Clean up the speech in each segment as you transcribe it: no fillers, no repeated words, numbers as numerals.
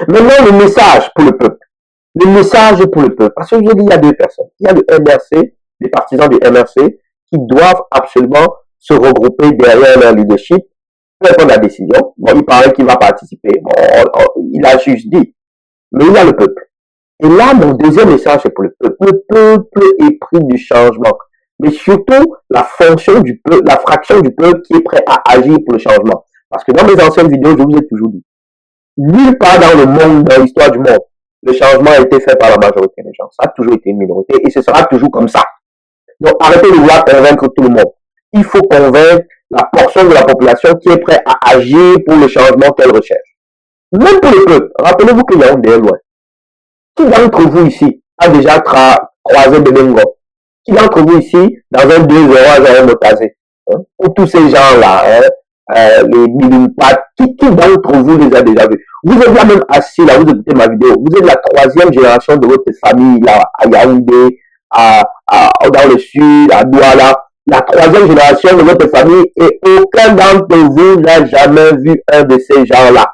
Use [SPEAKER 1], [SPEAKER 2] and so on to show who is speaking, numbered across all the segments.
[SPEAKER 1] Maintenant, le message pour le peuple. Le message pour le peuple. Parce que je dis, il y a deux personnes. Il y a le MRC, les partisans du MRC, qui doivent absolument se regrouper derrière leur leadership pour prendre la décision. Bon, il paraît qu'il va participer. Bon, il a juste dit. Mais il y a le peuple. Et là, mon deuxième message, c'est pour le peuple. Le peuple est pris du changement. Mais surtout, la fonction du peuple, la fraction du peuple qui est prêt à agir pour le changement. Parce que dans mes anciennes vidéos, je vous ai toujours dit, nulle part dans le monde, dans l'histoire du monde, le changement a été fait par la majorité des gens. Ça a toujours été une minorité et ce sera toujours comme ça. Donc, arrêtez de vouloir convaincre tout le monde. Il faut convaincre la portion de la population qui est prête à agir pour le changement qu'elle recherche. Même pour le peuple. Rappelez-vous que Yaoundé est loin. Qui d'entre vous ici a déjà croisé Belengo? Qui d'entre vous ici, dans un 2 euros à Zéro Motazé? Ou tous ces gens-là, les Bilimpat, qui d'entre vous les a déjà vus? Vous êtes là même assis, là, vous écoutez ma vidéo. Vous êtes la troisième génération de votre famille, là, à Yaoundé, dans le sud, à Douala. La troisième génération de votre famille et aucun d'entre vous n'a jamais vu un de ces gens-là.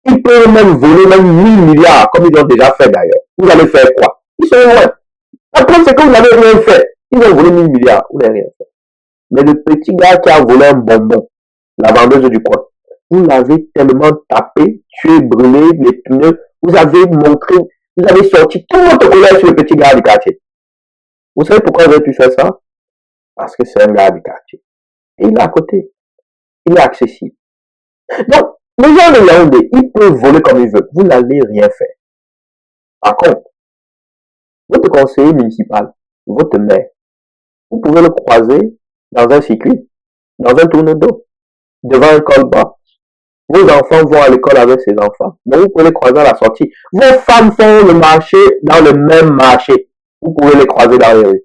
[SPEAKER 1] Ils peuvent même voler même 1000 milliards, comme ils ont déjà fait d'ailleurs. Vous allez faire quoi? Ils sont loin. Après, c'est que vous n'avez rien fait. Ils ont volé 1000 milliards, vous n'avez rien fait. Mais le petit gars qui a volé un bonbon, la vendeuse du coin, vous l'avez tellement tapé, tué, brûlé, les pneus, vous avez montré, vous avez sorti tout votre colère sur le petit gars du quartier. Vous savez pourquoi vous avez pu faire ça? Parce que c'est un gars du quartier. Et il est à côté. Il est accessible. Donc, les gens de Yaoundé, ils peuvent voler comme ils veulent. Vous n'allez rien faire. Par contre, votre conseiller municipal, votre maire, vous pouvez le croiser dans un circuit, dans un tournoi d'eau, devant un col-bas. Vos enfants vont à l'école avec ses enfants. Donc, vous pouvez les croiser à la sortie. Vos femmes font le marché dans le même marché. Vous pouvez les croiser dans les rues.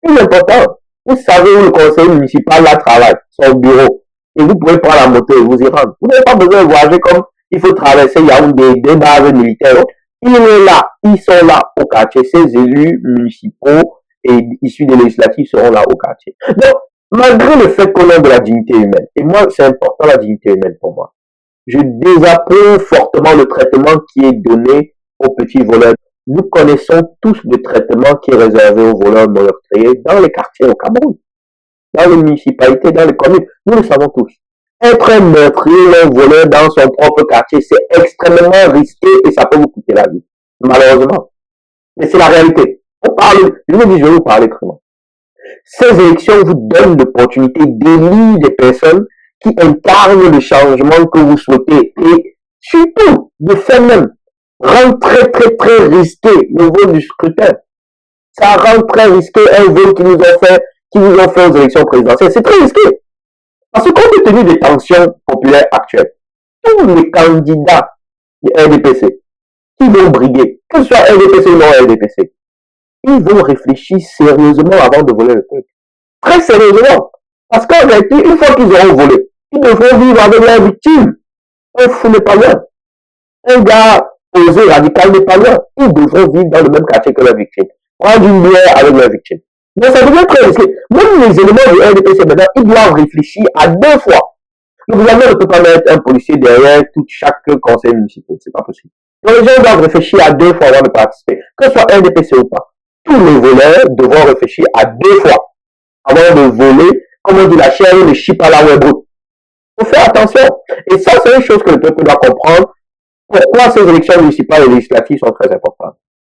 [SPEAKER 1] C'est important. Vous savez où le conseiller municipal là travaille, son bureau. Et vous pouvez prendre la moto et vous y rendre. Vous n'avez pas besoin de voyager comme il faut traverser Yaoundé, des bases militaires. Il est là, ils sont là au quartier. Ces élus municipaux et issus des législatives seront là au quartier. Donc, malgré le fait qu'on a de la dignité humaine, et moi c'est important la dignité humaine pour moi, je désapprouve fortement le traitement qui est donné aux petits voleurs. Nous connaissons tous le traitement qui est réservé aux voleurs meurtriers dans les quartiers au Cameroun, dans les municipalités, dans les communes. Nous le savons tous. Être un meurtrier ou un voleur dans son propre quartier, c'est extrêmement risqué et ça peut vous coûter la vie, malheureusement. Mais c'est la réalité. On parle, je vous dis, je vais vous parler crûment. Ces élections vous donnent l'opportunité d'élire des personnes qui incarnent le changement que vous souhaitez et surtout, de fait même, rend très risqué le vote du scrutin. Ça rend très risqué un vote qui nous ont fait aux élections présidentielles. C'est très risqué. Parce que compte tenu des tensions populaires actuelles, tous les candidats du RDPC qui vont briguer, que ce soit RDPC ou non RDPC, ils vont réfléchir sérieusement avant de voler le peuple. Très sérieusement. Parce qu'en réalité, une fois qu'ils auront volé, ils devront vivre avec leurs victimes. Un fou n'est pas loin. Un gars posé radical n'est pas loin. Ils devront vivre dans le même quartier que leurs victimes. Prendre une bière avec leurs victimes. Mais ça devient très risqué. Même les éléments du RDPC maintenant, ils doivent réfléchir à 2 fois. Le gouvernement ne peut pas mettre un policier derrière chaque conseil municipal. C'est pas possible. Donc les gens doivent réfléchir à 2 fois avant de participer. Que ce soit RDPC ou pas. Tous les voleurs devront réfléchir à 2 fois avant de voler, comme on dit, la chair et le chip à la web. Il faut faire attention. Et ça, c'est une chose que le peuple doit comprendre. Pourquoi ces élections municipales et législatives sont très importantes.